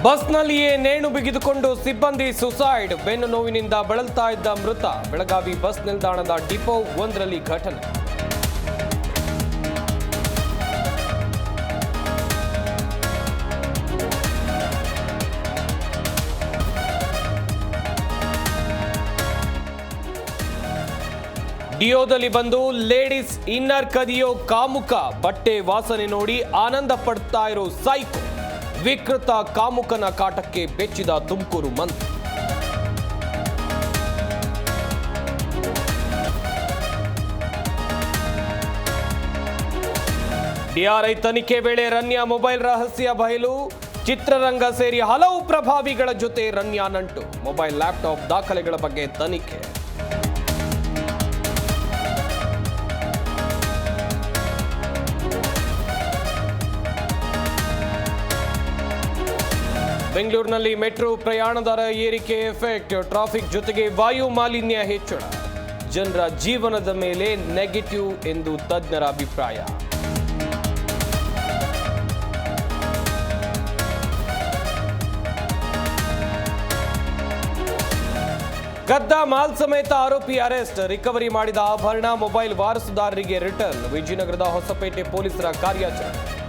ಬಸ್ನಲ್ಲಿಯೇ ನೇಣು ಬಿಗಿದುಕೊಂಡು ಸಿಬ್ಬಂದಿ ಸುಸೈಡ್. ಬೆನ್ನು ನೋವಿನಿಂದ ಬಳಲ್ತಾ ಇದ್ದ ಮೃತ. ಬೆಳಗಾವಿ ಬಸ್ ನಿಲ್ದಾಣದ ಡಿಪೋ ಒಂದರಲ್ಲಿ ಘಟನೆ. ಡಿಯೋದಲ್ಲಿ ಬಂದು ಲೇಡೀಸ್ ಇನ್ನರ್ ಕದಿಯೋ ಕಾಮುಕ. ಬಟ್ಟೆ ವಾಸನೆ ನೋಡಿ ಆನಂದ ಪಡ್ತಾ ಇರೋ ಸೈಕೋ. ವಿಕೃತ ಕಾಮುಕನ ಕಾಟಕ್ಕೆ ಬೆಚ್ಚಿದ ತುಮಕೂರು ಮಂದಿ. ಡಿಆರ್ಐ ತನಿಖೆ ವೇಳೆ ರನ್ಯಾ ಮೊಬೈಲ್ ರಹಸ್ಯ ಬಯಲು. ಚಿತ್ರರಂಗ ಸೇರಿ ಹಲವು ಪ್ರಭಾವಿಗಳ ಜೊತೆ ರನ್ಯಾ ನಂಟು. ಮೊಬೈಲ್ ಲ್ಯಾಪ್ಟಾಪ್ ದಾಖಲೆಗಳ ಬಗ್ಗೆ ತನಿಖೆ. ಬೆಂಗಳೂರಿನಲ್ಲಿ ಮೆಟ್ರೋ ಪ್ರಯಾಣ ದರ ಏರಿಕೆ ಎಫೆಕ್ಟ್. ಟ್ರಾಫಿಕ್ ಜೊತೆಗೆ ವಾಯು ಮಾಲಿನ್ಯ ಹೆಚ್ಚಳ. ಜನರ ಜೀವನದ ಮೇಲೆ ನೆಗೆಟಿವ್ ಎಂದು ತಜ್ಞರ ಅಭಿಪ್ರಾಯ. ಕದ್ದ ಮಾಲ್ ಸಮೇತ ಆರೋಪಿ ಅರೆಸ್ಟ್. ರಿಕವರಿ ಮಾಡಿದ ಆಭರಣ ಮೊಬೈಲ್ ವಾರಸುದಾರರಿಗೆ ರಿಟರ್ನ್. ವಿಜಯನಗರದ ಹೊಸಪೇಟೆ ಪೊಲೀಸರ ಕಾರ್ಯಾಚರಣೆ.